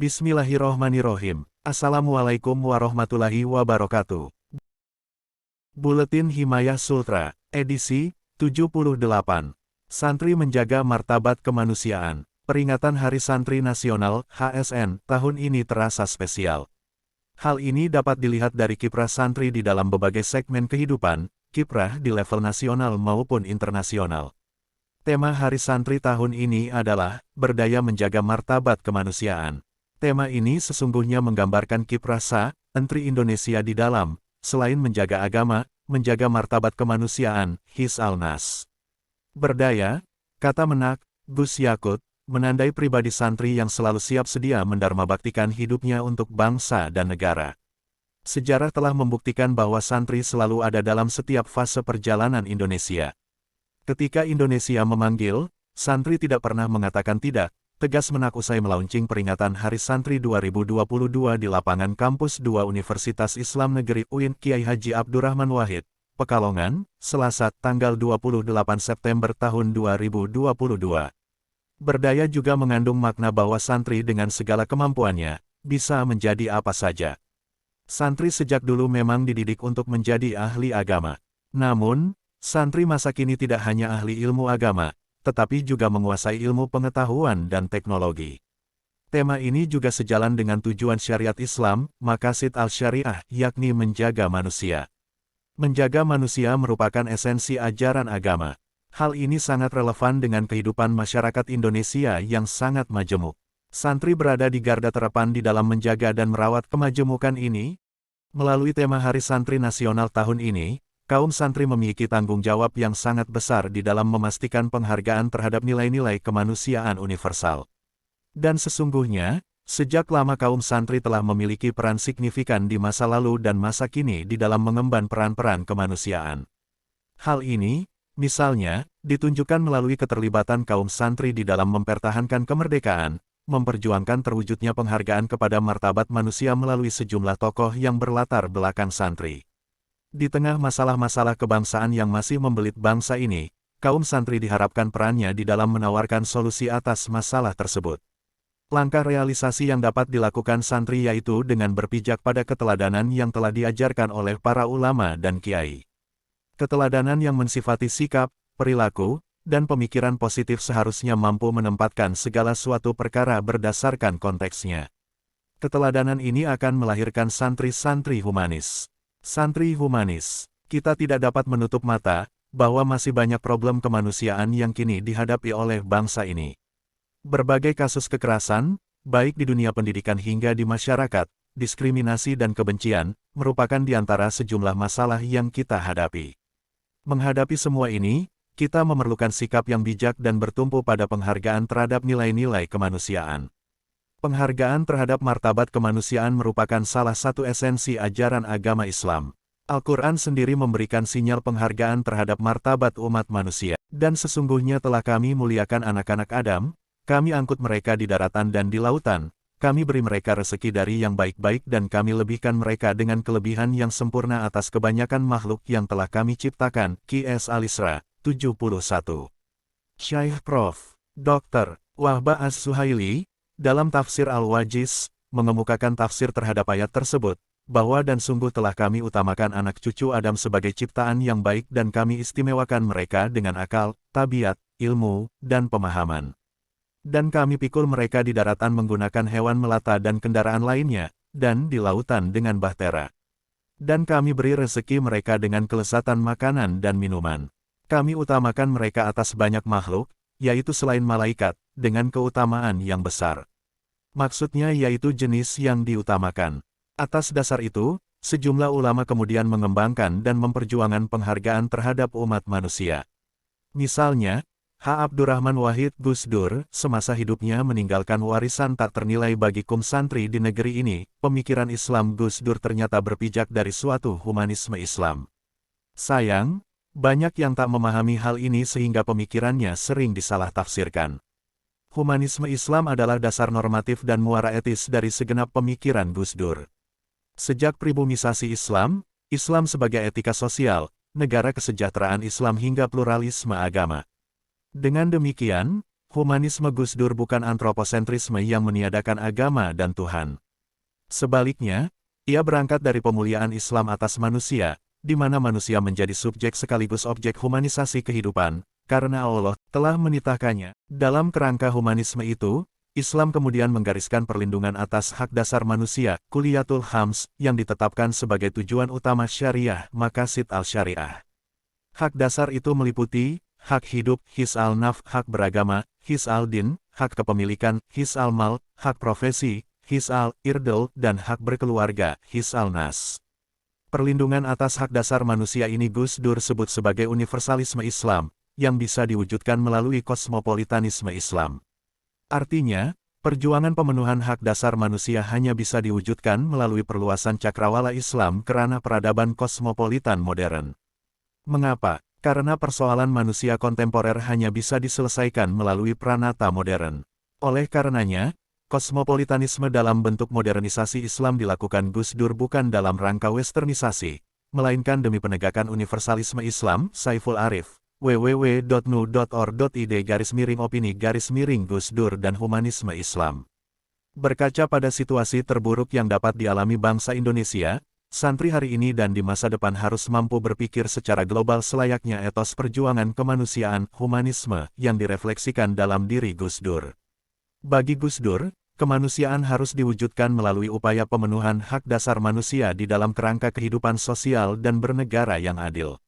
Bismillahirrohmanirrohim. Assalamualaikum warahmatullahi wabarakatuh. Buletin Himayah Sultra, edisi 78. Santri menjaga martabat kemanusiaan. Peringatan Hari Santri Nasional, HSN, tahun ini terasa spesial. Hal ini dapat dilihat dari kiprah santri di dalam berbagai segmen kehidupan, kiprah di level nasional maupun internasional. Tema Hari Santri tahun ini adalah, berdaya menjaga martabat kemanusiaan. Tema ini sesungguhnya menggambarkan kiprah Santri Indonesia di dalam, selain menjaga agama, menjaga martabat kemanusiaan, His al-Nas. Berdaya, kata Menak, Gus Yakut, menandai pribadi santri yang selalu siap sedia mendarmabaktikan hidupnya untuk bangsa dan negara. Sejarah telah membuktikan bahwa santri selalu ada dalam setiap fase perjalanan Indonesia. Ketika Indonesia memanggil, santri tidak pernah mengatakan tidak, tegas Menak usai melaunching peringatan Hari Santri 2022 di lapangan Kampus 2 Universitas Islam Negeri UIN Kiai Haji Abdurrahman Wahid, Pekalongan, Selasa, tanggal 28 September tahun 2022. Berdaya juga mengandung makna bahwa santri dengan segala kemampuannya, bisa menjadi apa saja. Santri sejak dulu memang dididik untuk menjadi ahli agama. Namun, santri masa kini tidak hanya ahli ilmu agama, tetapi juga menguasai ilmu pengetahuan dan teknologi. Tema ini juga sejalan dengan tujuan syariat Islam, Maqasid al-Syariah, yakni menjaga manusia. Menjaga manusia merupakan esensi ajaran agama. Hal ini sangat relevan dengan kehidupan masyarakat Indonesia yang sangat majemuk. Santri berada di garda terdepan di dalam menjaga dan merawat kemajemukan ini. Melalui tema Hari Santri Nasional tahun ini, kaum santri memiliki tanggung jawab yang sangat besar di dalam memastikan penghargaan terhadap nilai-nilai kemanusiaan universal. Dan sesungguhnya, sejak lama kaum santri telah memiliki peran signifikan di masa lalu dan masa kini di dalam mengemban peran-peran kemanusiaan. Hal ini, misalnya, ditunjukkan melalui keterlibatan kaum santri di dalam mempertahankan kemerdekaan, memperjuangkan terwujudnya penghargaan kepada martabat manusia melalui sejumlah tokoh yang berlatar belakang santri. Di tengah masalah-masalah kebangsaan yang masih membelit bangsa ini, kaum santri diharapkan perannya di dalam menawarkan solusi atas masalah tersebut. Langkah realisasi yang dapat dilakukan santri yaitu dengan berpijak pada keteladanan yang telah diajarkan oleh para ulama dan kiai. Keteladanan yang mensifati sikap, perilaku, dan pemikiran positif seharusnya mampu menempatkan segala suatu perkara berdasarkan konteksnya. Keteladanan ini akan melahirkan santri-santri humanis. Santri humanis, kita tidak dapat menutup mata, bahwa masih banyak problem kemanusiaan yang kini dihadapi oleh bangsa ini. Berbagai kasus kekerasan, baik di dunia pendidikan hingga di masyarakat, diskriminasi dan kebencian, merupakan di antara sejumlah masalah yang kita hadapi. Menghadapi semua ini, kita memerlukan sikap yang bijak dan bertumpu pada penghargaan terhadap nilai-nilai kemanusiaan. Penghargaan terhadap martabat kemanusiaan merupakan salah satu esensi ajaran agama Islam. Al-Quran sendiri memberikan sinyal penghargaan terhadap martabat umat manusia. Dan sesungguhnya telah kami muliakan anak-anak Adam, kami angkut mereka di daratan dan di lautan, kami beri mereka rezeki dari yang baik-baik dan kami lebihkan mereka dengan kelebihan yang sempurna atas kebanyakan makhluk yang telah kami ciptakan. Qs Al-Isra, 71. Syekh Prof. Dr. Wahbah As-Suhaili, dalam tafsir Al-Wajiz, mengemukakan tafsir terhadap ayat tersebut, bahwa dan sungguh telah kami utamakan anak cucu Adam sebagai ciptaan yang baik dan kami istimewakan mereka dengan akal, tabiat, ilmu, dan pemahaman. Dan kami pikul mereka di daratan menggunakan hewan melata dan kendaraan lainnya, dan di lautan dengan bahtera. Dan kami beri rezeki mereka dengan kelezatan makanan dan minuman. Kami utamakan mereka atas banyak makhluk, yaitu selain malaikat, dengan keutamaan yang besar. Maksudnya yaitu jenis yang diutamakan. Atas dasar itu, sejumlah ulama kemudian mengembangkan dan memperjuangkan penghargaan terhadap umat manusia. Misalnya, H. Abdurrahman Wahid Gus Dur, semasa hidupnya meninggalkan warisan tak ternilai bagi kaum santri di negeri ini. Pemikiran Islam Gus Dur ternyata berpijak dari suatu humanisme Islam. Sayang, banyak yang tak memahami hal ini sehingga pemikirannya sering disalah tafsirkan. Humanisme Islam adalah dasar normatif dan muara etis dari segenap pemikiran Gus Dur. Sejak pribumisasi Islam, Islam sebagai etika sosial, negara kesejahteraan Islam hingga pluralisme agama. Dengan demikian, Humanisme Gus Dur bukan antroposentrisme yang meniadakan agama dan Tuhan. Sebaliknya, ia berangkat dari pemuliaan Islam atas manusia, di mana manusia menjadi subjek sekaligus objek humanisasi kehidupan, karena Allah telah menitahkannya. Dalam kerangka humanisme itu, Islam kemudian menggariskan perlindungan atas hak dasar manusia, Kuliyatul Khams, yang ditetapkan sebagai tujuan utama syariah, maqasid al-syariah. Hak dasar itu meliputi hak hidup, his al-naf, hak beragama, his al-din, hak kepemilikan, his al-mal, hak profesi, his al-irdal, dan hak berkeluarga, his al-nas. Perlindungan atas hak dasar manusia ini Gus Dur sebut sebagai universalisme Islam, yang bisa diwujudkan melalui kosmopolitanisme Islam. Artinya, perjuangan pemenuhan hak dasar manusia hanya bisa diwujudkan melalui perluasan cakrawala Islam kerana peradaban kosmopolitan modern. Mengapa? Karena persoalan manusia kontemporer hanya bisa diselesaikan melalui pranata modern. Oleh karenanya, kosmopolitanisme dalam bentuk modernisasi Islam dilakukan Gus Dur bukan dalam rangka westernisasi, melainkan demi penegakan universalisme Islam. Saiful Arif, www.nu.org.id/opini-Gus Dur dan humanisme Islam. Berkaca pada situasi terburuk yang dapat dialami bangsa Indonesia, santri hari ini dan di masa depan harus mampu berpikir secara global selayaknya etos perjuangan kemanusiaan, humanisme, yang direfleksikan dalam diri Gus Dur. Bagi Gus Dur, kemanusiaan harus diwujudkan melalui upaya pemenuhan hak dasar manusia di dalam kerangka kehidupan sosial dan bernegara yang adil.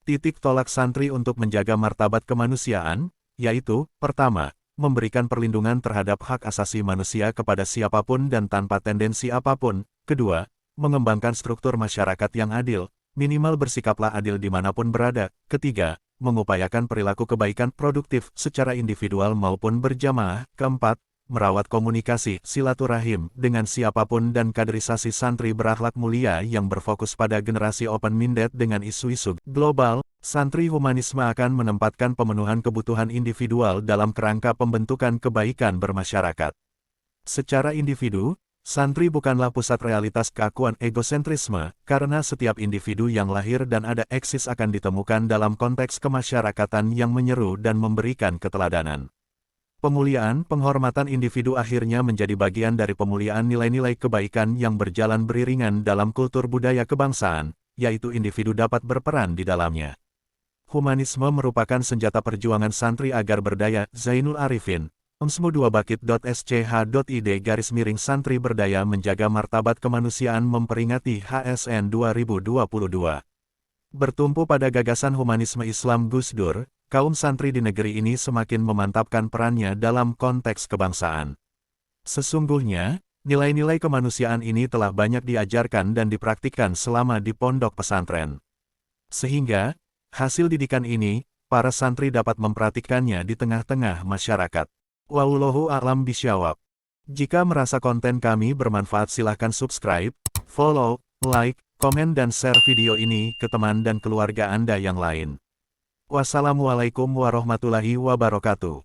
Titik tolak santri untuk menjaga martabat kemanusiaan, yaitu, pertama, memberikan perlindungan terhadap hak asasi manusia kepada siapapun dan tanpa tendensi apapun, kedua, mengembangkan struktur masyarakat yang adil, minimal bersikaplah adil dimanapun berada. Ketiga, mengupayakan perilaku kebaikan produktif secara individual maupun berjamaah. Keempat, merawat komunikasi, silaturahim, dengan siapapun dan kaderisasi santri berakhlak mulia yang berfokus pada generasi open-minded dengan isu-isu global. Santri humanisme akan menempatkan pemenuhan kebutuhan individual dalam kerangka pembentukan kebaikan bermasyarakat. Secara individu, santri bukanlah pusat realitas keakuan egosentrisme, karena setiap individu yang lahir dan ada eksis akan ditemukan dalam konteks kemasyarakatan yang menyeru dan memberikan keteladanan. Pemuliaan penghormatan individu akhirnya menjadi bagian dari pemuliaan nilai-nilai kebaikan yang berjalan beriringan dalam kultur budaya kebangsaan, yaitu individu dapat berperan di dalamnya. Humanisme merupakan senjata perjuangan santri agar berdaya. Zainul Arifin, omsmu2bakit.sch.id/santri berdaya menjaga martabat kemanusiaan memperingati HSN 2022. Bertumpu pada gagasan humanisme Islam Gus Dur, kaum santri di negeri ini semakin memantapkan perannya dalam konteks kebangsaan. Sesungguhnya, nilai-nilai kemanusiaan ini telah banyak diajarkan dan dipraktikkan selama di pondok pesantren. Sehingga, hasil didikan ini, para santri dapat mempraktikkannya di tengah-tengah masyarakat. Wallahu a'lam bishawab. Jika merasa konten kami bermanfaat silahkan subscribe, follow, like, komen dan share video ini ke teman dan keluarga Anda yang lain. Wassalamualaikum warahmatullahi wabarakatuh.